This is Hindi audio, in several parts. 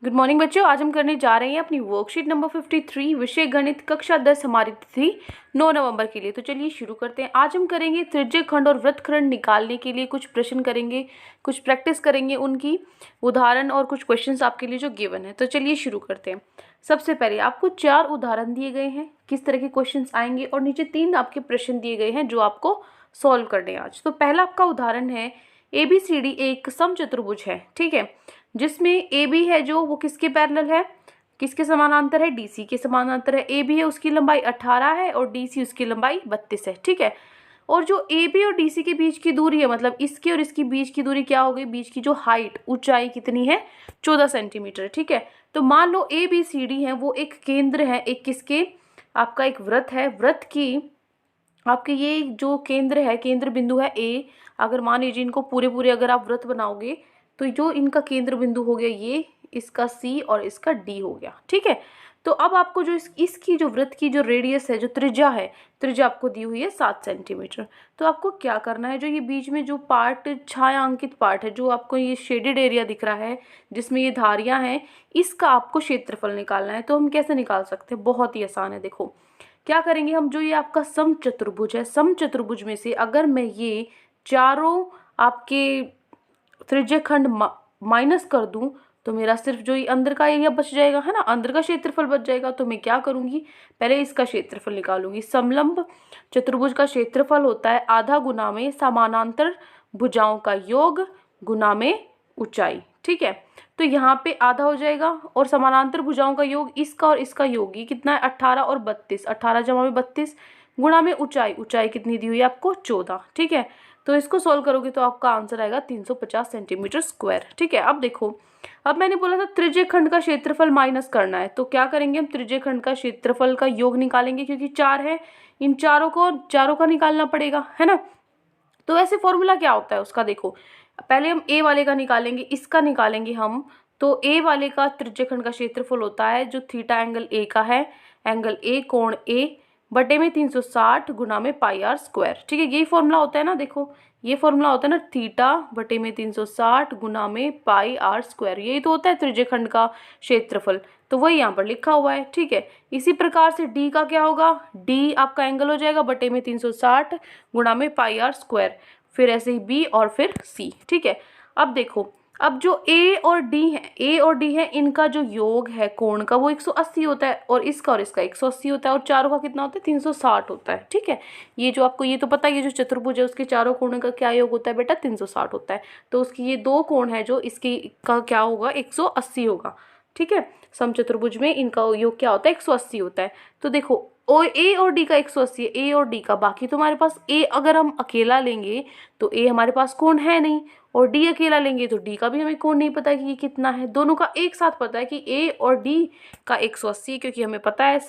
गुड मॉर्निंग बच्चों। आज हम करने जा रहे हैं अपनी वर्कशीट नंबर 53 विषय गणित कक्षा 10। हमारी तिथि 9 नवंबर के लिए। तो चलिए शुरू करते हैं। आज हम करेंगे त्रिज्यखंड और वृत्तखंड निकालने के लिए कुछ प्रश्न करेंगे, कुछ प्रैक्टिस करेंगे उनकी उदाहरण और कुछ क्वेश्चंस आपके लिए जो गिवन है। तो चलिए शुरू करते हैं। सबसे पहले आपको 4 उदाहरण दिए गए हैं, किस तरह के क्वेश्चन आएंगे, और नीचे 3 आपके प्रश्न दिए गए हैं जो आपको सॉल्व करने हैं आज। तो पहला आपका उदाहरण है ABCD एक समचतुर्भुज है, ठीक है, जिसमें ए बी है जो वो किसके पैरेलल है, किसके समानांतर है, डीसी के समानांतर है। ए बी है उसकी लंबाई 18 है और डीसी उसकी लंबाई 32 है, ठीक है। और जो ए बी और डीसी के बीच की दूरी है, मतलब इसके और इसकी बीच की दूरी क्या हो गई, बीच की जो हाइट ऊंचाई कितनी है, 14 सेंटीमीटर, ठीक है। तो मान लो ABCD है वो एक केंद्र है, एक किसके, आपका एक वृत्त है, वृत्त की आपके ये जो केंद्र है, केंद्र बिंदु है ए। अगर मान लीजिए इनको पूरे पूरे अगर आप वृत्त बनाओगे तो जो इनका केंद्र बिंदु हो गया ये, इसका सी और इसका डी हो गया, ठीक है। तो अब आपको जो इसकी जो वृत्त की जो रेडियस है, जो त्रिज्या है, त्रिज्या आपको दी हुई है 7 सेंटीमीटर। तो आपको क्या करना है, जो ये बीच में जो पार्ट छायांकित पार्ट है, जो आपको ये शेडेड एरिया दिख रहा है जिसमें ये धारियां हैं, इसका आपको क्षेत्रफल निकालना है। तो हम कैसे निकाल सकते हैं, बहुत ही आसान है। देखो क्या करेंगे हम, जो ये आपका समचतुर्भुज है, समचतुर्भुज में से अगर मैं ये चारों आपके त्रिज्यखंड माइनस कर दूं तो मेरा सिर्फ जो ये अंदर का एरिया बच जाएगा, है ना, अंदर का क्षेत्रफल बच जाएगा। तो मैं क्या करूंगी, पहले इसका क्षेत्रफल निकालूंगी। समलंब चतुर्भुज का क्षेत्रफल होता है आधा गुना में समानांतर भुजाओं का योग गुना में ऊंचाई, ठीक है। तो यहाँ पे आधा हो जाएगा और समानांतर भुजाओं का योग इसका और इसका योग, ये कितना है 18 और 32, 18 जमा में 32 गुणा में ऊंचाई, ऊंचाई कितनी दी हुई है आपको 14, ठीक है। तो इसको सोल्व करोगे तो आपका आंसर आएगा 350 सेंटीमीटर स्क्वायर, ठीक है। अब देखो, अब मैंने बोला था त्रिज्यखंड का क्षेत्रफल माइनस करना है, तो क्या करेंगे हम, त्रिज्यखंड का क्षेत्रफल का योग निकालेंगे, क्योंकि 4 है, इन चारों का निकालना पड़ेगा, है ना। तो वैसे फॉर्मूला क्या होता है उसका, देखो पहले हम ए वाले का निकालेंगे, इसका निकालेंगे हम। तो ए वाले का त्रिज्यखंड का क्षेत्रफल होता है जो थीटा एंगल ए का है, एंगल ए कोण ए बटे में 360 गुना में पाई आर स्क्वायर, ठीक है। यही फॉर्मूला होता है ना, देखो ये फॉर्मूला होता है ना, थीटा बटे में 360 गुना में पाई आर स्क्वायर, यही तो होता है त्रिज्यखंड का क्षेत्रफल। तो वही यहाँ पर लिखा हुआ है, ठीक है। इसी प्रकार से डी का क्या होगा, डी आपका एंगल हो जाएगा बटे में 360 गुणा में पाई आर स्क्वायर, फिर ऐसे ही बी और फिर सी, ठीक है। अब देखो, अब जो ए और डी है, इनका जो योग है कोण का वो 180 होता है, और इसका 180 होता है, और चारों का कितना होता है 360 होता है, ठीक है। ये जो आपको ये तो पता है, ये जो चतुर्भुज है उसके चारों कोणों का क्या योग होता है बेटा, 360 होता है। तो उसकी ये दो कोण है जो इसकी का क्या होगा, 180 होगा, ठीक है। समचतुर्भुज में इनका योग क्या होता है, 180 होता है। तो देखो ए और डी का 180 है, ए और डी का, बाकी तो हमारे पास ए अगर हम अकेला लेंगे तो ए हमारे पास कोण है नहीं, और डी अकेला लेंगे तो डी का भी हमें कोण नहीं पता कि ये कितना है। दोनों का एक साथ पता है कि ए और डी का 180, क्योंकि हमें पता है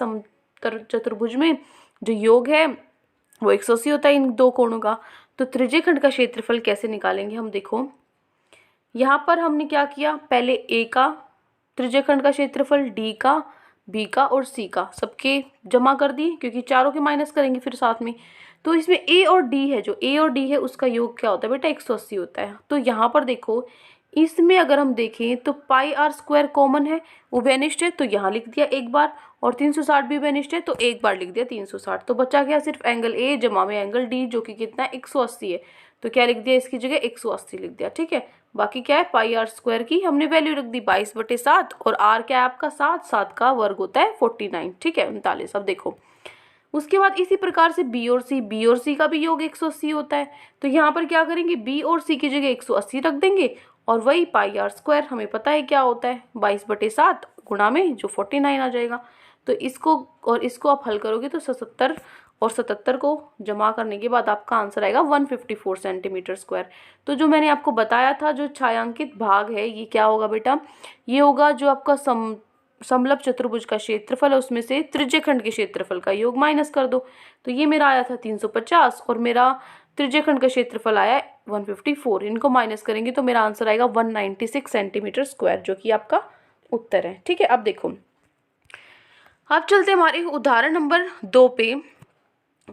चतुर्भुज में जो योग है वो 180 होता है इन दो कोणों का। तो त्रिज्यखंड का क्षेत्रफल कैसे निकालेंगे हम, देखो यहाँ पर हमने क्या किया, पहले ए का त्रिज्यखंड का क्षेत्रफल, डी का, बी का और सी का सबके जमा कर दिए, क्योंकि चारों के माइनस करेंगे फिर साथ में। तो इसमें ए और डी है, जो ए और डी है उसका योग क्या होता है बेटा, 180 होता है। तो यहाँ पर देखो, इसमें अगर हम देखें तो पाई आर स्क्वायर कॉमन है, उभयनिष्ठ है, तो यहाँ लिख दिया एक बार, और 360 भी उभयनिष्ठ है तो एक बार लिख दिया 360। तो बचा क्या, सिर्फ एंगल ए जमा में एंगल डी, जो कि कितना है 180 है, तो क्या लिख दिया इसकी जगह 180 लिख दिया, ठीक है। बाकी क्या है, पाई आर स्क्वायर की हमने वैल्यू रख दी 22/7, और आर क्या है आपका 7, 7 का वर्ग होता है 49, ठीक है, 39। अब देखो उसके बाद इसी प्रकार से बी और सी का भी योग 180 होता है। तो यहाँ पर क्या करेंगे, बी और सी की जगह 180 रख देंगे, और वही पाई आर स्क्वायर हमें पता है क्या होता है, 22/7 गुणा में जो 49 आ जाएगा। तो इसको और इसको आप हल करोगे तो 77 और 77 को जमा करने के बाद आपका आंसर आएगा 154 सेंटीमीटर स्क्वायर। तो जो मैंने आपको बताया था, जो छायांकित भाग है ये क्या होगा बेटा, ये होगा जो आपका समलंब चतुर्भुज का क्षेत्रफल है, उसमें से त्रिज्यखंड के क्षेत्रफल का योग माइनस कर दो। तो ये मेरा आया था 350, और मेरा त्रिज्यखंड का क्षेत्रफल आया 154, इनको माइनस करेंगे तो मेरा आंसर आएगा 196 सेंटीमीटर स्क्वायर, जो कि आपका उत्तर है, ठीक है। अब देखो, अब चलते हमारे उदाहरण नंबर 2 पे।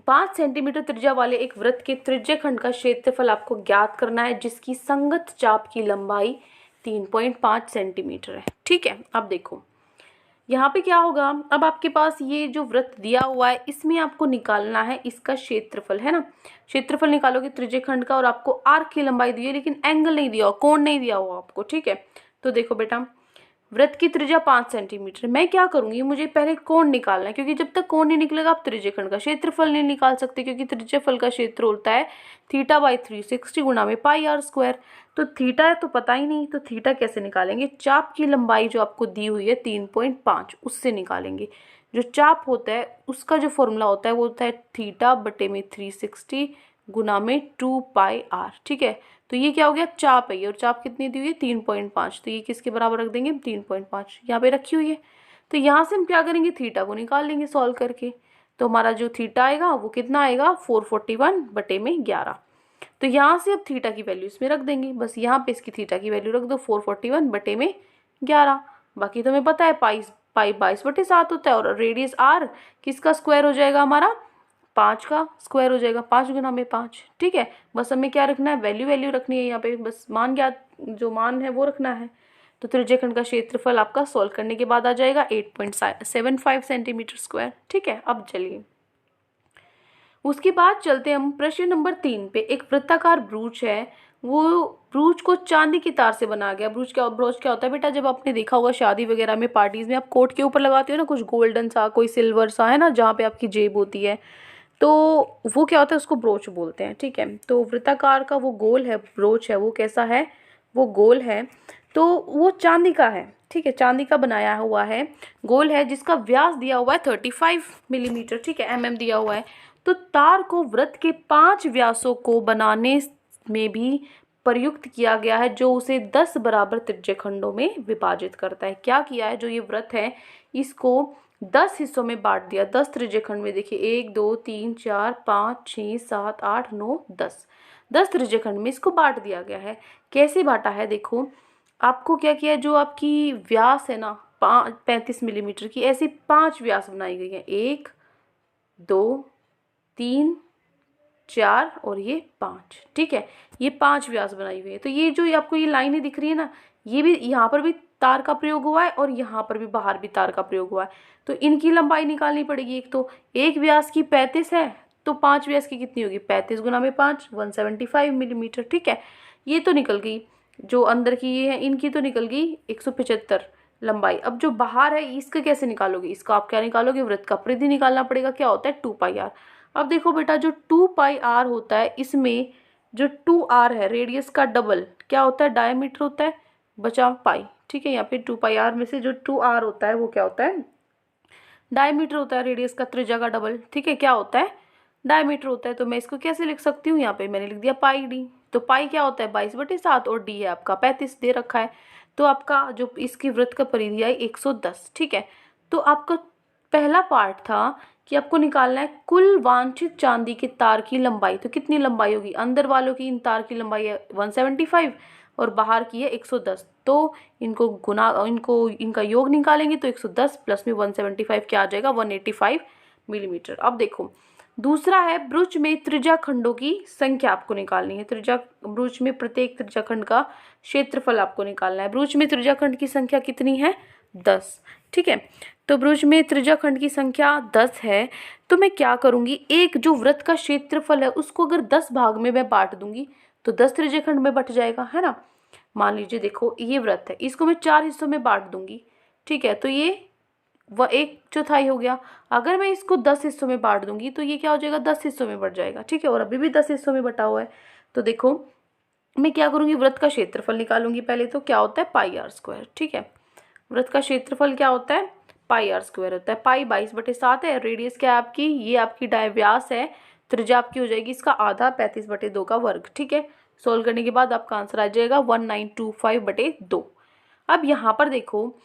5 सेंटीमीटर त्रिज्या वाले एक वृत्त के त्रिज्यखंड का क्षेत्रफल आपको ज्ञात करना है, जिसकी संगत चाप की लंबाई 3.5 सेंटीमीटर है। ठीक है, अब देखो यहाँ पे क्या होगा। अब आपके पास ये जो वृत्त दिया हुआ है इसमें आपको निकालना है इसका क्षेत्रफल, है ना। क्षेत्रफल निकालोगे त्रिज्यखंड का, और आपको आर्क की लंबाई दी है लेकिन एंगल नहीं दिया हुआ, कोण नहीं दिया हुआ आपको। ठीक है, तो देखो बेटा, वृत्त की त्रिज्या 5 सेंटीमीटर। मैं क्या करूंगी, मुझे पहले कोण निकालना है, क्योंकि जब तक कोण नहीं निकलेगा आप त्रिज्यखंड का क्षेत्रफल नहीं निकाल सकते, क्योंकि त्रिज्यफल का क्षेत्र होता है θ/360 गुणा में πr²। तो थीटा है तो पता ही नहीं, तो थीटा कैसे निकालेंगे। चाप की लंबाई जो आपको दी हुई है 3.5 उससे निकालेंगे। जो चाप होता है उसका जो फॉर्मूला होता है वो होता है θ/360 गुणा में 2πr। ठीक है, तो ये क्या हो गया, चाप है ये, और चाप कितनी दी हुई है 3.5, तो ये किसके बराबर रख देंगे 3.5, यहाँ पे रखी हुई है। तो यहाँ से हम क्या करेंगे, थीटा को निकाल लेंगे सॉल्व करके। तो हमारा जो थीटा आएगा वो कितना आएगा 441/11। तो यहाँ से अब थीटा की वैल्यू इसमें रख देंगे, बस यहाँ पे इसकी थीटा की वैल्यू रख दो 441/11। बाकी तो हमें पता है पाई 22/7 होता है, और रेडियस आर किसका स्क्वायर हो जाएगा, हमारा 5 का स्क्वायर हो जाएगा, 5 गुना में 5। ठीक है, बस हमें क्या रखना है, वैल्यू रखनी है यहाँ पे, बस मान ज्ञात जो मान है वो रखना है। तो त्रिज्यखंड का क्षेत्रफल आपका सॉल्व करने के बाद आ जाएगा 8.75 सेंटीमीटर स्क्वायर। ठीक है, अब चलिए उसके बाद चलते हम प्रश्न नंबर 3 पे। एक वृत्ताकार ब्रूच है, वो ब्रूच को चांदी की तार से बनाया गया। ब्रूच क्या होता है बेटा, जब आपने देखा होगा शादी वगैरह में, पार्टीज में आप कोट के ऊपर लगाते हो ना कुछ गोल्डन सा, कोई सिल्वर सा, है ना, जहाँ पे आपकी जेब होती है, तो वो क्या होता है, उसको ब्रोच बोलते हैं। ठीक है, तो वृत्ताकार का वो गोल है ब्रोच है, वो कैसा है, वो गोल है, तो वो चांदी का है। ठीक है, चांदी का बनाया हुआ है, गोल है, जिसका व्यास दिया हुआ है 35 मिलीमीटर। ठीक है, mm दिया हुआ है। तो तार को वृत्त के 5 व्यासों को बनाने में भी प्रयुक्त किया गया है, जो उसे 10 बराबर त्रिज्यखंडों में विभाजित करता है। क्या किया है, जो ये वृत्त है इसको 10 हिस्सों में बांट दिया, 10 त्रिज्यखंड में। देखिए 1 2 3 4 5 6 7 8 9 10 त्रिज्यखंड में इसको बांट दिया गया है। कैसे बांटा है, देखो आपको क्या किया है, जो आपकी व्यास है ना 35 मिलीमीटर की, ऐसी 5 व्यास बनाई गई है, 1 2 3 4 और ये 5। ठीक है, ये 5 व्यास बनाई हुई है। तो ये जो आपको ये लाइनें दिख रही है ना, ये भी यहाँ पर भी तार का प्रयोग हुआ है और यहाँ पर भी बाहर भी तार का प्रयोग हुआ है। तो इनकी लंबाई निकालनी पड़ेगी। एक तो एक व्यास की 35 है, तो 5 व्यास की कितनी होगी, 35 गुना में 5 175 मिलीमीटर। ठीक है, ये तो निकल गई। जो अंदर की ये है इनकी तो निकल गई 175 लंबाई। अब जो बाहर है इसका कैसे निकालोगे, इसका आप क्या निकालोगे, वृत्त का परिधि निकालना पड़ेगा। क्या होता है 2πr। अब देखो बेटा, जो 2πr होता है, इसमें जो 2r है रेडियस का डबल क्या होता है, डायमीटर होता है, बचा पाई। ठीक है, यहाँ पे 2πr में से जो 2r होता है वो क्या होता है, डायमीटर होता है, रेडियस का त्रिज्या का डबल। ठीक है, क्या होता है, डायमीटर होता है। तो मैं इसको कैसे लिख सकती हूँ, यहाँ पे मैंने लिख दिया πd। तो पाई क्या होता है 22/7 और डी है आपका 35 दे रखा है। तो आपका जो इसकी वृत्त का परिधि आई 110। ठीक है, तो आपका पहला पार्ट था कि आपको निकालना है कुल वांछित चांदी के तार की लंबाई। तो कितनी लंबाई होगी, अंदर वालों की इन तार की लंबाई है 175 और बाहर की है 110। तो इनका योग निकालेंगे तो 110 प्लस में 175 क्या आ जाएगा 185 मिलीमीटर। अब देखो दूसरा है, ब्रुच में त्रिज्याखंडों की संख्या आपको निकालनी है। ब्रुच में प्रत्येक त्रिज्याखंड का क्षेत्रफल आपको निकालना है। ब्रुच में त्रिज्याखंड की संख्या कितनी है 10। ठीक है, तो ब्रुच में त्रिज्याखंड की संख्या 10 है। तो मैं क्या करूंगी, एक जो वृत्त का क्षेत्रफल है उसको अगर 10 भाग में मैं बांट दूंगी तो 10 त्रिज्याखंड में बट जाएगा, है ना। मान लीजिए देखो ये वृत्त है, इसको मैं 4 हिस्सों में बांट दूंगी। ठीक है, तो ये वह 1/4 हो गया। अगर मैं इसको 10 हिस्सों में बांट दूंगी तो ये क्या हो जाएगा 10 हिस्सों में बट जाएगा। ठीक है, और अभी भी 10 हिस्सों में बटा हुआ है। तो देखो मैं क्या करूंगी, वृत्त का क्षेत्रफल निकालूंगी पहले। तो क्या होता है πr²। ठीक है, वृत्त का क्षेत्रफल क्या होता है πr² होता है। पाई 22/7 है, रेडियस क्या है आपकी, ये आपकी व्यास है, त्रिज्या आपकी हो जाएगी इसका आधा 35/2 का वर्ग। ठीक है, सोल्व करने के बाद आपका आंसर आ जाएगा 1925/2। अब यहाँ पर देखो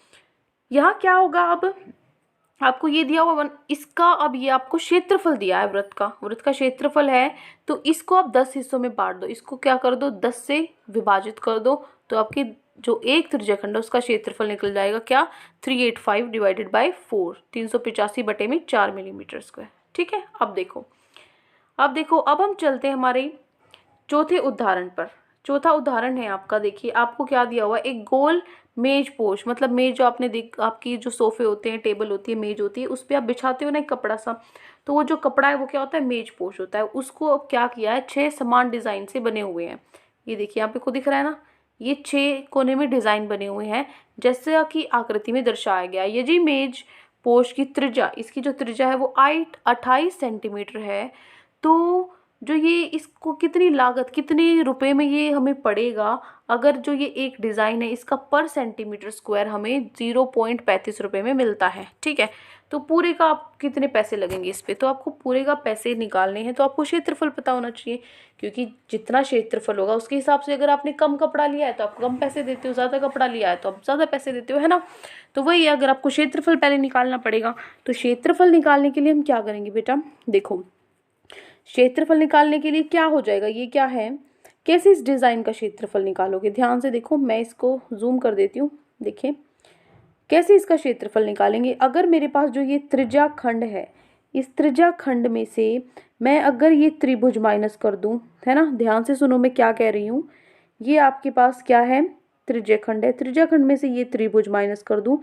यहाँ क्या होगा, अब आपको ये दिया हुआ इसका, अब ये आपको क्षेत्रफल दिया है वृत्त का क्षेत्रफल है। तो इसको आप 10 हिस्सों में बांट दो, इसको क्या कर दो 10 से विभाजित कर दो, तो आपकी जो एक त्रिज्याखंड है उसका क्षेत्रफल निकल जाएगा क्या 385/4 385/4 मिलीमीटर स्क्वायर। ठीक है, अब देखो अब हम चलते हैं हमारे चौथे उदाहरण पर। चौथा उदाहरण है आपका, देखिए आपको क्या दिया हुआ है, एक गोल मेज पोश, मतलब मेज जो आपने देख, आपकी जो सोफे होते हैं, टेबल होती है, मेज होती है, उस पे आप बिछाते हो ना एक कपड़ा सा, तो वो जो कपड़ा है वो क्या होता है, मेज पोश होता है। उसको अब क्या किया है, 6 समान डिजाइन से बने हुए हैं। ये देखिए यहाँ पे खुद दिख रहा है ना, ये 6 कोने में डिजाइन बने हुए हैं, जैसा कि आकृति में दर्शाया गया है। ये जी मेज पोश की त्रिज्या, इसकी जो त्रिज्या है वो 28 सेंटीमीटर है। तो जो ये, इसको कितनी लागत, कितने रुपए में ये हमें पड़ेगा, अगर जो ये एक डिज़ाइन है इसका पर सेंटीमीटर स्क्वायर हमें 0.35 रुपये में मिलता है। ठीक है, तो पूरे का आप कितने पैसे लगेंगे इस पे, तो आपको पूरे का पैसे निकालने हैं, तो आपको क्षेत्रफल पता होना चाहिए, क्योंकि जितना क्षेत्रफल होगा उसके हिसाब से, अगर आपने कम कपड़ा लिया है तो आप कम पैसे देते हो, ज़्यादा कपड़ा लिया है तो आप ज़्यादा पैसे देते हो, है ना। तो वही है, अगर आपको क्षेत्रफल पहले निकालना पड़ेगा, तो क्षेत्रफल निकालने के लिए हम क्या करेंगे बेटा, देखो क्षेत्रफल निकालने के लिए क्या हो जाएगा, ये क्या है, कैसे इस डिज़ाइन का क्षेत्रफल निकालोगे, ध्यान से देखो, मैं इसको जूम कर देती हूँ। देखिए कैसे इसका क्षेत्रफल निकालेंगे, अगर मेरे पास जो ये त्रिज्या खंड है, इस त्रिज्या खंड में से मैं अगर ये त्रिभुज माइनस कर दूं, है ना, ध्यान से सुनो मैं क्या कह रही हूँ, ये आपके पास क्या है, त्रिज्या खंड है, त्रिज्या खंड में से ये त्रिभुज माइनस कर दूं,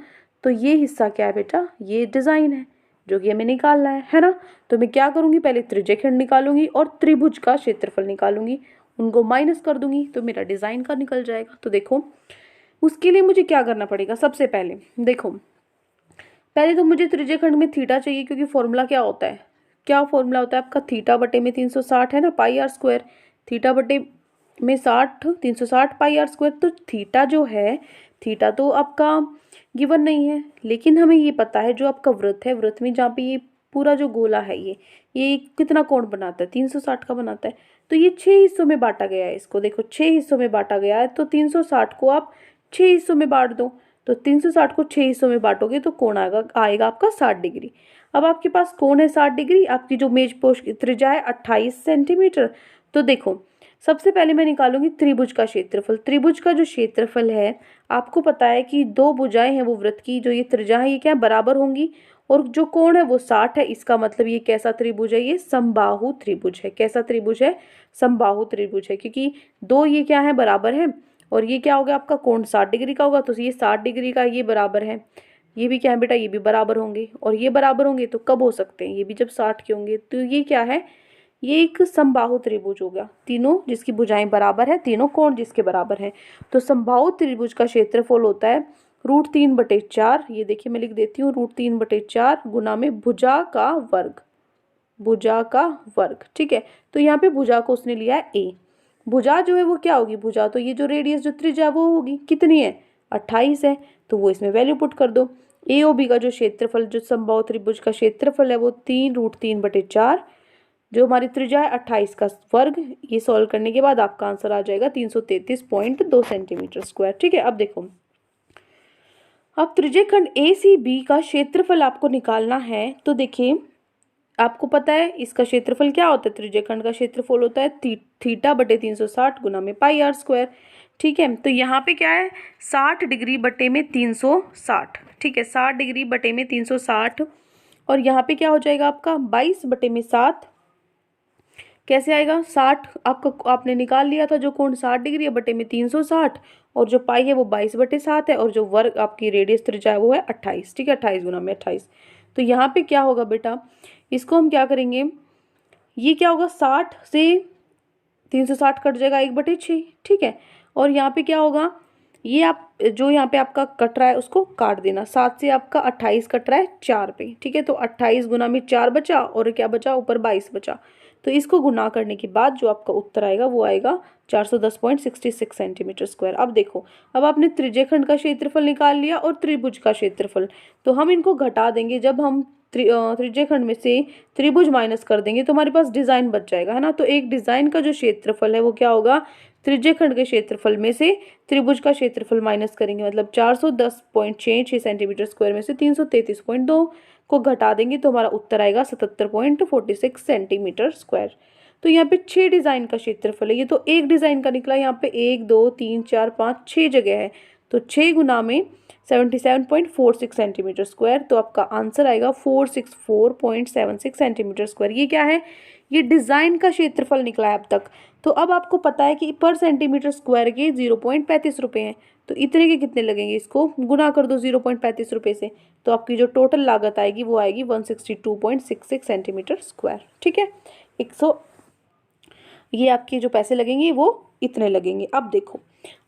तो ये हिस्सा क्या है बेटा, ये डिज़ाइन है जो कि हमें निकालना है ना। तो मैं क्या करूँगी, पहले त्रिज्या खंड निकालूंगी और त्रिभुज का क्षेत्रफल निकालूंगी, उनको माइनस कर दूंगी, तो मेरा डिज़ाइन का निकल जाएगा। तो देखो उसके लिए मुझे क्या करना पड़ेगा, सबसे पहले देखो, पहले तो मुझे त्रिज्या खंड में थीटा चाहिए, क्योंकि फॉर्मूला क्या होता है, क्या फॉर्मूला होता है आपका, थीटा बटे में 360 है ना, पाई आर स्क्वायर, थीटा बटे में 60, 360 पाई आर स्क्वायर। तो थीटा जो है, थीटा तो आपका गिवन नहीं है, लेकिन हमें ये पता है जो आपका वृत्त है, वृत्त में जहाँ पे ये पूरा जो गोला है, ये कितना कोण बनाता है, 360 का बनाता है। तो ये 6 हिस्सों में बांटा गया है, इसको देखो 6 हिस्सों में बांटा गया है, तो 360 को आप 6 हिस्सों में बांट दो, तो 360 को 6 हिस्सों में बांटोगे तो कोण आएगा आपका 60 डिग्री। अब आपके पास कोण है 60 डिग्री, आपकी जो मेज पोश की त्रिज्या है 28 सेंटीमीटर। तो देखो सबसे पहले मैं निकालूंगी त्रिभुज का क्षेत्रफल। त्रिभुज का जो क्षेत्रफल है, आपको पता है कि दो भुजाएं हैं वो वृत्त की, जो ये त्रिज्या है ये क्या बराबर होंगी, और जो कोण है वो 60 है। इसका मतलब ये कैसा त्रिभुज है, ये समबाहु त्रिभुज है। कैसा त्रिभुज है, समबाहु त्रिभुज है, क्योंकि दो ये क्या है, बराबर है, और ये क्या हो गया आपका कोण 60 डिग्री का होगा, तो ये 60 डिग्री का ये बराबर है, ये भी क्या है बेटा, ये भी बराबर होंगे, और ये बराबर होंगे तो कब हो सकते हैं, ये भी जब 60 के होंगे। तो ये क्या है, ये एक समबाहु त्रिभुज हो गया, तीनों जिसकी भुजाएं बराबर है, तीनों कोण जिसके बराबर हैं। तो समबाहु त्रिभुज का क्षेत्रफल होता है √3/4, ये देखिए मैं लिख देती हूँ, √3/4 गुना में भुजा का वर्ग, भुजा का वर्ग। ठीक है, तो यहाँ पे भुजा को उसने लिया है ए, भुजा जो है वो क्या होगी, भुजा तो ये जो रेडियस जो त्रिज्या वो होगी, कितनी है, 28 है, तो वो इसमें वैल्यू पुट कर दो। ए ओ बी का जो क्षेत्रफल, जो समबाहु त्रिभुज का क्षेत्रफल है वो 3√3/4, जो हमारी त्रिज्या है 28 का वर्ग, ये सॉल्व करने के बाद आपका आंसर आ जाएगा 333.2 सेंटीमीटर स्क्वायर। ठीक है, अब देखो, अब त्रिज्यखंड ए सी बी का क्षेत्रफल आपको निकालना है। तो देखिए आपको पता है इसका क्षेत्रफल क्या होता है, त्रिज्यखंड का क्षेत्रफल होता है थीटा बटे 360 गुना में पाई आर स्क्वायर। ठीक है, तो यहाँ पे क्या है, 60 डिग्री बटे में 360। ठीक है, 60 डिग्री बटे में 360, और यहाँ पे क्या हो जाएगा आपका 22 बटे में 7, कैसे आएगा, 60 आपका आपने निकाल लिया था, जो कोण 60 डिग्री है बटे में 360, और जो पाई है वो 22/7 है, और जो वर्ग आपकी रेडियस त्रिज्या है वो है 28। ठीक है, 28 गुना में 28। तो यहाँ पे क्या होगा बेटा, इसको हम क्या करेंगे, ये क्या होगा, 60 से 360 कट जाएगा 1/6। ठीक है, और यहाँ पे क्या होगा, ये आप जो यहाँ पे आपका कट रहा है उसको काट देना, 7 से आपका 28 कट रहा है 4 पे। ठीक है, तो 28 गुना में 4 बचा, और क्या बचा, ऊपर 22 बचा, तो इसको गुना करने के बाद जो आपका उत्तर आएगा वो आएगा 410.66 सेंटीमीटर स्क्वायर। अब देखो, अब आपने त्रिज्यखंड का क्षेत्रफल निकाल लिया और त्रिभुज का क्षेत्रफल, तो हम इनको घटा देंगे, जब हम त्रिज्यखंड में से त्रिभुज माइनस कर देंगे तो हमारे पास डिजाइन बच जाएगा, है ना। तो एक डिजाइन का जो क्षेत्रफल है वो क्या होगा, त्रिज्यखंड के क्षेत्रफल में से त्रिभुज का क्षेत्रफल माइनस करेंगे, मतलब 410.66 सेंटीमीटर स्क्वायर में से 333.2 को घटा देंगे तो हमारा उत्तर आएगा 77.46 सेंटीमीटर स्क्वायर। तो यहाँ पे 6 डिजाइन का क्षेत्रफल है, ये तो एक डिजाइन का निकला, यहाँ पे 1 2 3 4 5 6 जगह है, तो 6 गुना में 77.46 सेंटीमीटर स्क्वायर, तो आपका आंसर आएगा 464.76 सेंटीमीटर स्क्वायर। ये क्या है, ये डिज़ाइन का क्षेत्रफल निकला है अब तक। तो अब आपको पता है कि पर सेंटीमीटर स्क्वायर के 0.35 रुपये हैं, तो इतने के कितने लगेंगे, इसको गुना कर दो 0.35 रुपये से, तो आपकी जो टोटल लागत आएगी वो आएगी 162.66 सेंटीमीटर स्क्वायर। ठीक है, 100, ये आपके जो पैसे लगेंगे वो इतने लगेंगे। अब देखो,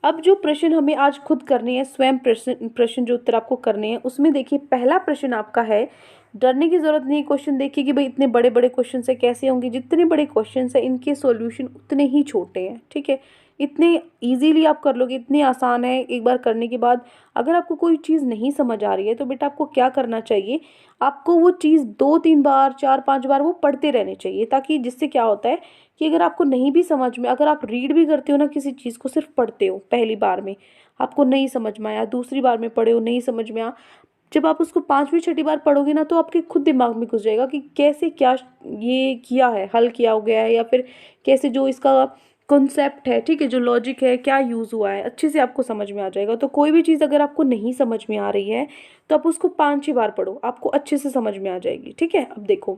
अब जो प्रश्न हमें आज खुद करने हैं, स्वयं प्रश्न जो उत्तर आपको करने हैं, उसमें देखिए पहला प्रश्न आपका है, डरने की जरूरत नहीं। क्वेश्चन देखिए कि भाई इतने बड़े बड़े क्वेश्चन से कैसे होंगे, जितने बड़े क्वेश्चन है इनके सॉल्यूशन उतने ही छोटे हैं। ठीक है, इतने इजीली आप कर लोगे, इतने आसान है। एक बार करने के बाद अगर आपको कोई चीज़ नहीं समझ आ रही है तो बेटा आपको क्या करना चाहिए, आपको वो चीज़ 2-3 बार 4-5 बार वो पढ़ते रहने चाहिए, ताकि जिससे क्या होता है कि अगर आपको नहीं भी समझ में, अगर आप रीड भी करते हो ना किसी चीज़ को, सिर्फ पढ़ते हो, पहली बार में आपको नहीं समझ में आया, दूसरी बार में पढ़े हो नहीं समझ में आया, जब आप उसको 5वीं 6ठी बार पढ़ोगे ना तो आपके खुद दिमाग में घुस जाएगा कि कैसे क्या ये किया है, हल किया हो गया है, या फिर कैसे जो इसका कॉन्सेप्ट है, ठीक है, जो लॉजिक है क्या यूज़ हुआ है, अच्छे से आपको समझ में आ जाएगा। तो कोई भी चीज़ अगर आपको नहीं समझ में आ रही है तो आप उसको 5-6 बार पढ़ो, आपको अच्छे से समझ में आ जाएगी। ठीक है, अब देखो,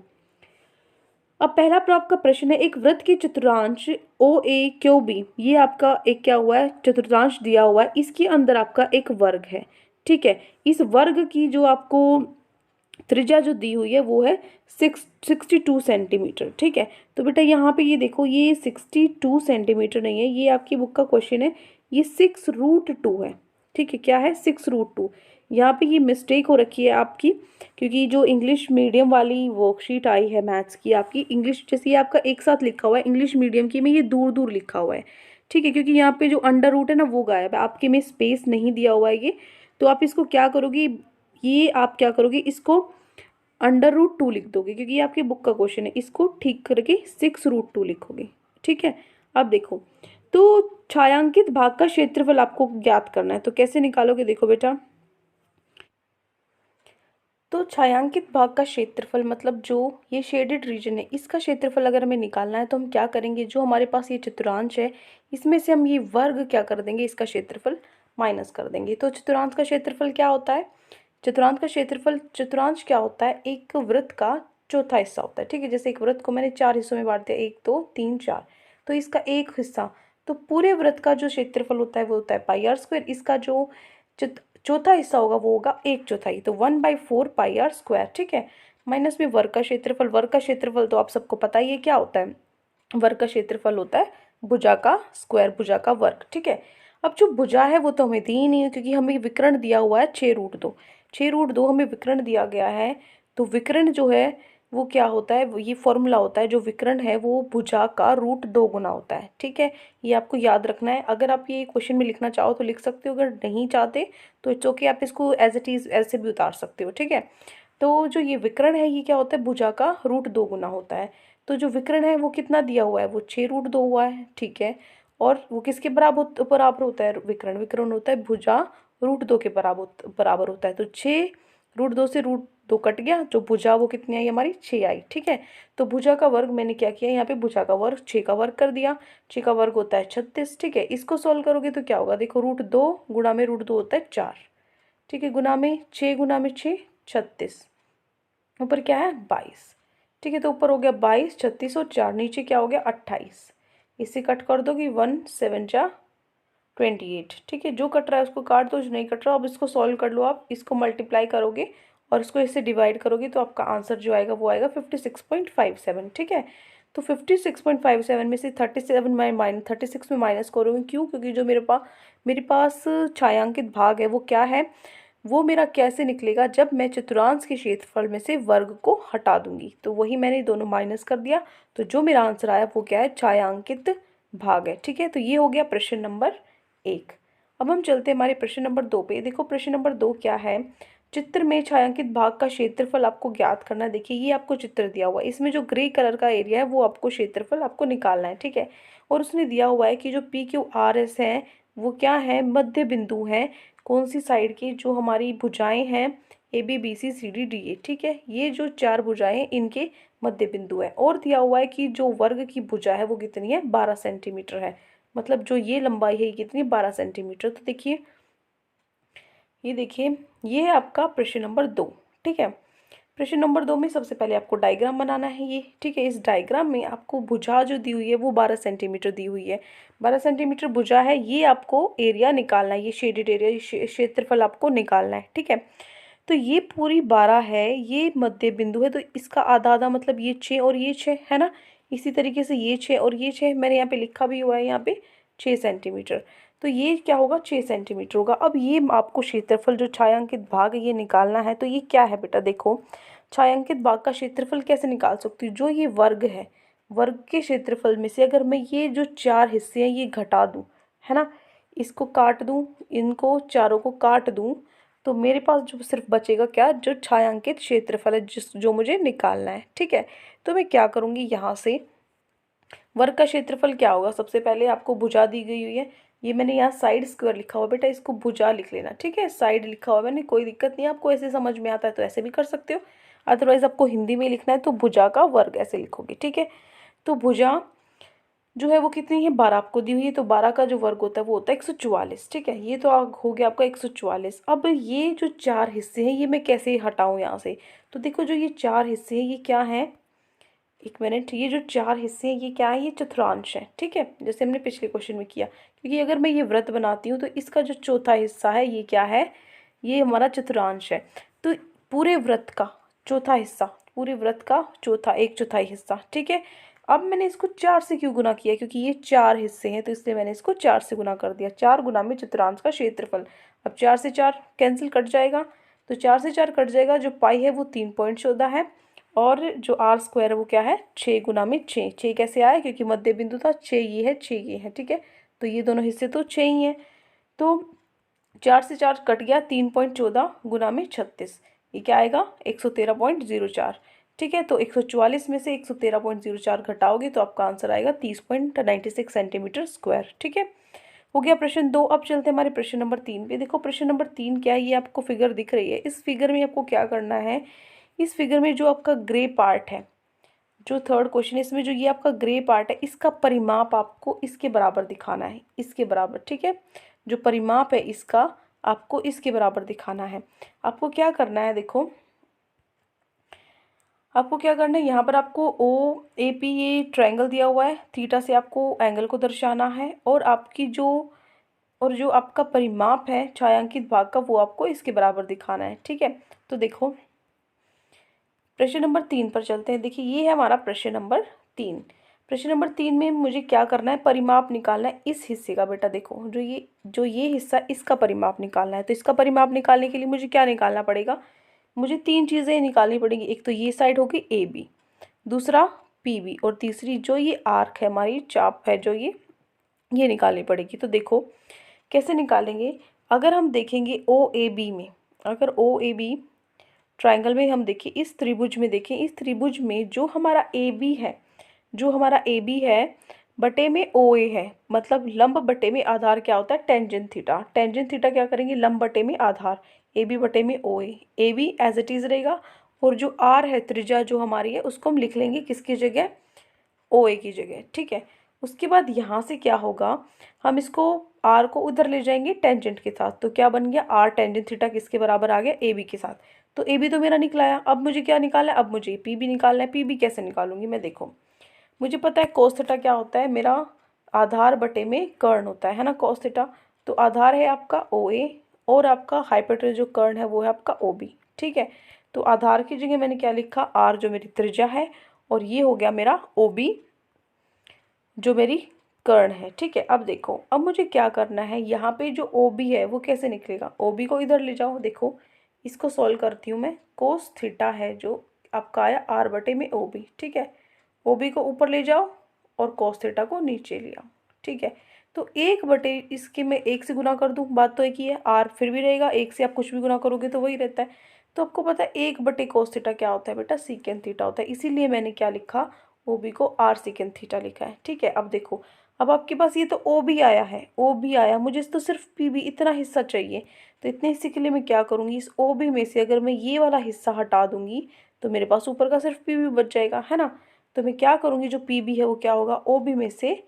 अब पहला आपका प्रश्न है, एक वृत्त की चतुर्थांश ओ ए क्यू बी, ये आपका एक क्या हुआ है, चतुर्थांश दिया हुआ है, इसके अंदर आपका एक वर्ग है। ठीक है, इस वर्ग की जो आपको त्रिज्या जो दी हुई है वो है 62 सेंटीमीटर। ठीक है, तो बेटा यहाँ पे ये देखो, ये 62 सेंटीमीटर नहीं है, ये आपकी बुक का क्वेश्चन है, ये 6√2 है। ठीक है, क्या है, 6√2। यहाँ पे ये मिस्टेक हो रखी है आपकी, क्योंकि जो इंग्लिश मीडियम वाली वर्कशीट आई है मैथ्स की आपकी, इंग्लिश जैसे ये आपका एक साथ लिखा हुआ है इंग्लिश मीडियम की में, ये दूर दूर लिखा हुआ है। ठीक है, क्योंकि यहाँ पे जो अंडर रूट है ना वो गायब है, आपके में स्पेस नहीं दिया हुआ है ये, तो आप इसको क्या करोगे, ये आप क्या करोगे, इसको अंडर रूट 2 लिख दोगे, क्योंकि ये आपकी बुक का क्वेश्चन है, इसको ठीक करके 6√2 लिखोगे। ठीक है, अब देखो, तो छायांकित भाग का क्षेत्रफल आपको ज्ञात करना है, तो कैसे निकालोगे, देखो बेटा, तो छायांकित भाग का क्षेत्रफल मतलब जो ये शेडेड रीजन है इसका क्षेत्रफल अगर हमें निकालना है तो हम क्या करेंगे, जो हमारे पास ये चतुर्थांश है इसमें से हम ये वर्ग क्या कर देंगे, इसका क्षेत्रफल माइनस कर देंगे। तो चतुर्थांश का क्षेत्रफल क्या होता है, चतुर्थांश का क्षेत्रफल, चतुर्थांश क्या होता है, एक वृत्त का चौथा हिस्सा होता है। ठीक है, जैसे एक वृत्त को मैंने 4 हिस्सों में बांट दिया, 1 2 3 4, तो इसका एक हिस्सा, तो पूरे वृत्त का जो क्षेत्रफल होता है वो होता है πr², इसका जो चौथा हिस्सा होगा वो होगा 1/4, तो 1/4 πr²। ठीक है, माइनस में वर्ग का क्षेत्रफल, वर्ग का क्षेत्रफल तो आप सबको पता ही है क्या होता है, वर्ग का क्षेत्रफल होता है भुजा का स्क्वायर, भुजा का वर्ग। ठीक है, अब जो भुजा है वो तो हमें दी ही नहीं है, क्योंकि हमें विकर्ण दिया हुआ है 6√2, 6√2 हमें विकर्ण दिया गया है। तो विकर्ण जो है वो क्या होता है, ये फॉर्मूला होता है, जो विकर्ण है वो भुजा का √2 गुना होता है। ठीक है, ये आपको याद रखना है। अगर आप ये क्वेश्चन में लिखना चाहो तो लिख सकते हो, अगर नहीं चाहते तो इट्स ओके, आप इसको एज इट इज ऐसे भी उतार सकते हो। ठीक है, तो जो ये विकर्ण है ये क्या होता है, भुजा का √2 गुना होता है। तो जो विकर्ण है वो कितना दिया हुआ है, वो 6√2 हुआ है। ठीक है, और वो किसके बराबर बराबर होता है, विकर्ण, विकर्ण होता है भुजा √2 के बराबर बराबर होता है। तो 6√2 से √2 कट गया, जो भुजा वो कितनी आई हमारी, 6 आई। ठीक है, तो भुजा का वर्ग मैंने क्या किया, यहाँ पे भुजा का वर्ग 6 का वर्ग कर दिया, 6 का वर्ग होता है 36। ठीक है, इसको सॉल्व करोगे तो क्या होगा, देखो √2 गुणा में √2 होता है 4। ठीक है, गुना में 6 गुना में 6 36, ऊपर क्या है 22। ठीक है, तो ऊपर हो गया 22, 36 और 4, नीचे क्या हो गया 28, इसे कट कर दोगे 1 7 जा 28। ठीक है, जो कट रहा है उसको काट दो, जो नहीं कट रहा अब इसको सॉल्व कर लो, आप इसको मल्टीप्लाई करोगे और इसको इससे डिवाइड करोगे तो आपका आंसर जो आएगा वो आएगा 56.57। ठीक है, तो 56.57 में से 36 में माइनस करोगे, क्यों, क्योंकि जो मेरे पास छायांकित भाग है वो क्या है, वो मेरा कैसे निकलेगा, जब मैं चतुर्थांश के क्षेत्रफल में से वर्ग को हटा दूंगी, तो वही मैंने दोनों माइनस कर दिया, तो जो मेरा आंसर आया वो क्या है, छायांकित भाग है। ठीक है, तो ये हो गया प्रश्न नंबर 1। अब हम चलते हैं हमारे प्रश्न नंबर 2 पे। देखो प्रश्न नंबर 2 क्या है, चित्र में छायांकित भाग का क्षेत्रफल आपको ज्ञात करना है। देखिए ये आपको चित्र दिया हुआ है, इसमें जो ग्रे कलर का एरिया है वो आपको क्षेत्रफल आपको निकालना है। ठीक है, और उसने दिया हुआ है कि जो PQRS है वो क्या है, मध्य बिंदु है, कौन सी साइड की, जो हमारी भुजाएं हैं ABBCCDDA। ठीक है, ये जो 4 भुजाएं इनके मध्य बिंदु है, और दिया हुआ है कि जो वर्ग की भुजा है वो कितनी है, 12 सेंटीमीटर है, मतलब जो ये लंबाई है ये कितनी, 12 सेंटीमीटर। तो देखिए ये देखिए, ये है आपका प्रश्न नंबर 2। ठीक है, प्रश्न नंबर 2 में सबसे पहले आपको डायग्राम बनाना है ये, ठीक है। इस डायग्राम में आपको भुजा जो दी हुई है वो 12 सेंटीमीटर दी हुई है। 12 सेंटीमीटर भुजा है, ये आपको एरिया निकालना है, ये शेडेड एरिया क्षेत्रफल आपको निकालना है, ठीक है। तो ये पूरी 12 है, ये मध्य बिंदु है, तो इसका आधा आधा मतलब ये 6 और ये 6 है ना। इसी तरीके से ये 6 और ये 6 मैंने यहाँ पे लिखा भी हुआ है, यहाँ पे 6 सेंटीमीटर। तो ये क्या होगा, 6 सेंटीमीटर होगा। अब ये आपको क्षेत्रफल जो छायांकित भाग है ये निकालना है। तो ये क्या है बेटा, देखो छायांकित भाग का क्षेत्रफल कैसे निकाल सकती हूँ। जो ये वर्ग है, वर्ग के क्षेत्रफल में से अगर मैं ये जो 4 हिस्से हैं ये घटा दूँ, है ना, इसको काट दूँ, इनको चारों को काट दूँ, तो मेरे पास जो सिर्फ बचेगा क्या, जो छायांकित क्षेत्रफल है जो मुझे निकालना है, ठीक है। तो मैं क्या करूँगी, यहाँ से वर्ग का क्षेत्रफल क्या होगा, सबसे पहले आपको भुजा दी गई हुई है, ये मैंने यहाँ साइड स्क्वायर लिखा हुआ बेटा, इसको भुजा लिख लेना, ठीक है। साइड लिखा हुआ मैंने, कोई दिक्कत नहीं है, आपको ऐसे समझ में आता है तो ऐसे भी कर सकते हो, अदरवाइज आपको हिंदी में लिखना है तो भुजा का वर्ग ऐसे लिखोगे, ठीक है। तो भुजा जो है वो कितनी है, 12 आपको दी हुई है, तो 12 का जो वर्ग होता है वो होता है 144, ठीक है। ये तो हो गया आपका 144। अब ये जो 4 हिस्से हैं ये मैं कैसे हटाऊं यहाँ से, तो देखो जो ये 4 हिस्से हैं ये क्या है, एक मिनट, ये जो 4 हिस्से हैं ये क्या है, ये चतुर्थांश है, ठीक है, जैसे हमने पिछले क्वेश्चन में किया। क्योंकि अगर मैं ये वृत्त बनाती हूँ तो इसका जो चौथा हिस्सा है ये क्या है, ये हमारा चतुर्थांश है। तो पूरे वृत्त का चौथा हिस्सा, पूरे वृत्त का चौथा, एक चौथाई हिस्सा, ठीक है। अब मैंने इसको 4 से क्यों गुना किया, क्योंकि ये 4 हिस्से हैं तो इसलिए मैंने इसको 4 से गुना कर दिया। 4 गुना में चतुर्थांश का क्षेत्रफल। अब 4 से 4 कैंसिल कट जाएगा, तो 4 से 4 कट जाएगा, जो पाई है वो 3.14 है, और जो आर स्क्वायर है वो क्या है, 6 गुना में 6। 6 कैसे आया, क्योंकि मध्य बिंदु था, 6 ये है 6 ये है, ठीक है। तो ये दोनों हिस्से तो 6 ही हैं, तो 4 से 4 कट गया, 3.14 गुना में 36, ये क्या आएगा 113.04, ठीक है। तो 144 में से 113.04 घटाओगे तो आपका आंसर आएगा 30.96 सेंटीमीटर स्क्वायर, ठीक है। हो गया प्रश्न 2। अब चलते हैं हमारे प्रश्न नंबर 3 पे। देखो प्रश्न नंबर 3 क्या है, ये आपको फिगर दिख रही है, इस फिगर में आपको क्या करना है, इस फिगर में जो आपका ग्रे पार्ट है, जो थर्ड क्वेश्चन है इसमें जो ये आपका ग्रे पार्ट है इसका परिमाप आपको इसके बराबर दिखाना है, इसके बराबर, ठीक है। जो परिमाप है इसका आपको इसके बराबर दिखाना है। आपको क्या करना है, देखो आपको क्या करना है, यहाँ पर आपको ओ ए पी ये ट्रायंगल दिया हुआ है, थीटा से आपको एंगल को दर्शाना है, और आपकी जो आपका परिमाप है छायांकित भाग का वो आपको इसके बराबर दिखाना है, ठीक है। तो देखो प्रश्न नंबर 3 पर चलते हैं। देखिए ये है हमारा प्रश्न नंबर 3। प्रश्न नंबर 3 में मुझे क्या करना है, परिमाप निकालना है इस हिस्से का। बेटा देखो जो ये हिस्सा, इसका परिमाप निकालना है। तो इसका परिमाप निकालने के लिए मुझे क्या निकालना पड़ेगा, मुझे 3 चीज़ें निकालनी पड़ेंगी। एक तो ये साइड होगी ए बी, दूसरा पी बी, और तीसरी जो ये आर्क है, हमारी चाप है जो ये निकालनी पड़ेगी। तो देखो कैसे निकालेंगे, अगर हम देखेंगे ओ ए बी में, अगर ओ ए बी ट्रायंगल में हम देखें, इस त्रिभुज में देखें, इस त्रिभुज में जो हमारा ए बी है, जो हमारा ए बी है बटे में ओ ए है, मतलब लंब बटे में आधार क्या होता है, टेंजेंट थीटा। टेंजेंट थीटा क्या करेंगे, लंब बटे में आधार, ए बी बटे में O A B as it is रहेगा, और जो आर है त्रिज्या जो हमारी है उसको हम लिख लेंगे किसकी जगह, ओ ए की जगह, ठीक है। उसके बाद यहाँ से क्या होगा, हम इसको आर को उधर ले जाएंगे टेंजेंट के साथ, तो क्या बन गया, आर टेंजेंट थीटा किसके बराबर आ गया, ए बी के साथ। तो ए बी तो मेरा निकलाया, अब मुझे क्या निकालना है, अब मुझे पी बी निकालना है। पी बी कैसे निकालूंगी मैं, देखो मुझे पता है कोस थीटा क्या होता है, मेरा आधार बटे में कर्ण होता है ना कोस थीटा। तो आधार है आपका ओ ए, और आपका हाइपोटेनस जो कर्ण है वो है आपका ओ बी, ठीक है। तो आधार की जगह मैंने क्या लिखा, आर जो मेरी त्रिज्या है, और ये हो गया मेरा ओ बी जो मेरी कर्ण है, ठीक है। अब देखो अब मुझे क्या करना है, यहाँ पे जो ओ बी है वो कैसे निकलेगा, ओ बी को इधर ले जाओ, देखो इसको सॉल्व करती हूँ मैं। कोस थीटा है जो आपका आया आर बटे में ओ बी, ठीक है। ओ बी को ऊपर ले जाओ और कोस थीटा को नीचे ले आओ, ठीक है। तो एक बटे इसके मैं एक से गुना कर दूँ, बात तो एक ही है, आर फिर भी रहेगा, एक से आप कुछ भी गुना करोगे तो वही रहता है। तो आपको पता है एक बटे कोस थीटा क्या होता है बेटा, सीकेंट थीटा होता है, इसीलिए मैंने क्या लिखा, ओ बी को आर सीकेंट थीटा लिखा है, ठीक है। अब देखो अब आपके पास ये तो ओ बी आया है, ओ बी आया, मुझे तो सिर्फ पी बी इतना हिस्सा चाहिए। तो इतने हिस्से के लिए मैं क्या करूँगी, इस ओ बी में से अगर मैं ये वाला हिस्सा हटा दूंगी तो मेरे पास ऊपर का सिर्फ पी बी बच जाएगा, है ना। तो मैं क्या करूँगी, जो पी बी है वो क्या होगा, ओ बी में से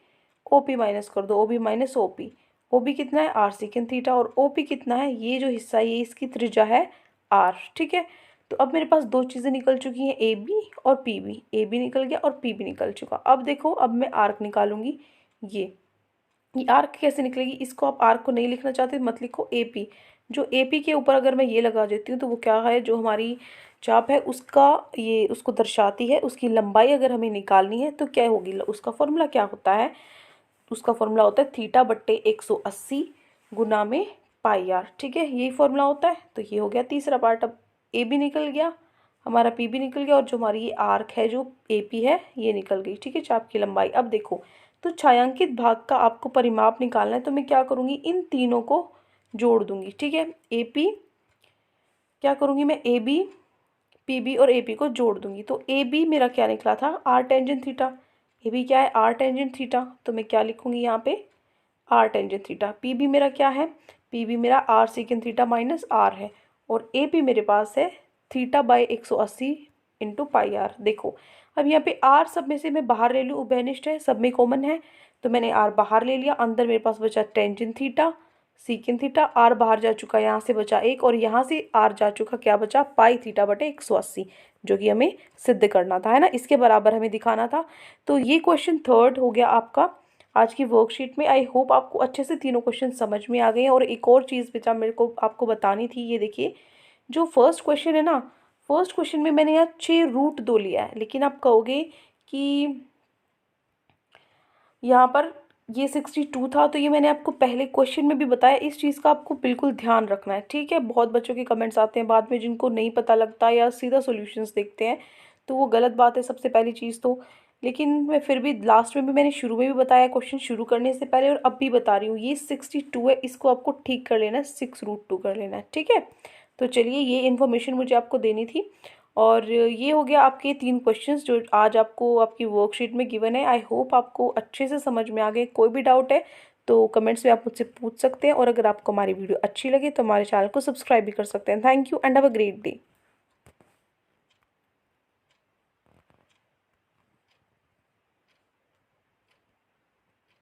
ओ पी माइनस कर दो, O B minus O P. O B कितना है, आर सीकेंट थीटा, और ओ पी कितना है, ये जो हिस्सा है ये इसकी त्रिज्या है आर, ठीक है। तो अब मेरे पास दो चीज़ें निकल चुकी हैं, ए बी और पी बी। ए बी निकल गया और पी बी निकल चुका। अब देखो, अब मैं आर्क निकालूंगी। ये आर्क कैसे निकलेगी, इसको आप आर्क को नहीं लिखना चाहते मत लिखो, ए पी। जो ए पी के ऊपर अगर मैं ये लगा देती हूँ तो वो क्या है, जो हमारी चाप है उसका ये उसको दर्शाती है। उसकी लंबाई अगर हमें निकालनी है तो क्या होगी, उसका फॉर्मूला क्या होता है, उसका फॉर्मूला होता है थीटा बट्टे 180 गुना में पाई आर। ठीक है, यही फॉर्मूला होता है। तो ये हो गया तीसरा पार्ट। अब ए भी निकल गया, हमारा पी भी निकल गया, और जो हमारी ये आर्क है जो ए पी है ये निकल गई। ठीक है, चाप की लंबाई। अब देखो, तो छायांकित भाग का आपको परिमाप निकालना है, तो मैं क्या करूँगी, इन तीनों को जोड़ दूंगी। ठीक है, ए पी क्या करूँगी मैं, ए बी, पी बी और ए पी को जोड़ दूंगी। तो ए बी मेरा क्या निकला था, R tangent theta. A B क्या है, आर टेंजेंट थीटा। तो मैं क्या लिखूंगी यहाँ पे, R tangent theta. P B मेरा क्या है, पी बी मेरा R secant theta minus R है। और ए पी मेरे पास है theta by 180 into pi R. देखो, अब यहाँ पे आर सब में से मैं बाहर ले लूँ, उभयनिष्ठ है, सब में कॉमन है, तो मैंने आर बाहर ले लिया। अंदर मेरे पास बचा tangent theta secant theta. R बाहर जा चुका, यहाँ से बचा एक, और यहाँ से आर जा चुका, क्या बचा, पाई थीटा बटे 180, जो कि हमें सिद्ध करना था, है ना, इसके बराबर हमें दिखाना था। तो ये क्वेश्चन थर्ड हो गया आपका आज की वर्कशीट में। आई होप आपको अच्छे से तीनों क्वेश्चन समझ में आ गए हैं। और एक और चीज़ बचा मेरे को आपको बतानी थी, ये देखिए, जो फर्स्ट क्वेश्चन है ना, फर्स्ट क्वेश्चन में मैंने यहाँ 6√2 लिया है, लेकिन आप कहोगे कि यहाँ पर ये 62 था, तो ये मैंने आपको पहले क्वेश्चन में भी बताया। इस चीज़ का आपको बिल्कुल ध्यान रखना है। ठीक है, बहुत बच्चों के कमेंट्स आते हैं बाद में जिनको नहीं पता लगता या सीधा सॉल्यूशंस देखते हैं, तो वो गलत बात है सबसे पहली चीज़ तो। लेकिन मैं फिर भी लास्ट में भी मैंने शुरू में भी बताया क्वेश्चन शुरू करने से पहले, और अब भी बता रही हूँ, ये 62 है, इसको आपको ठीक कर लेना है, 6√2 कर लेना है। ठीक है, तो चलिए, ये इन्फॉर्मेशन मुझे आपको देनी थी। और ये हो गया आपके 3 क्वेश्चंस जो आज आपको आपकी वर्कशीट में गिवन है। आई होप आपको अच्छे से समझ में आ गए। कोई भी डाउट है तो कमेंट्स में आप मुझसे पूछ सकते हैं, और अगर आपको हमारी वीडियो अच्छी लगे तो हमारे चैनल को सब्सक्राइब भी कर सकते हैं। Thank you and have a great day.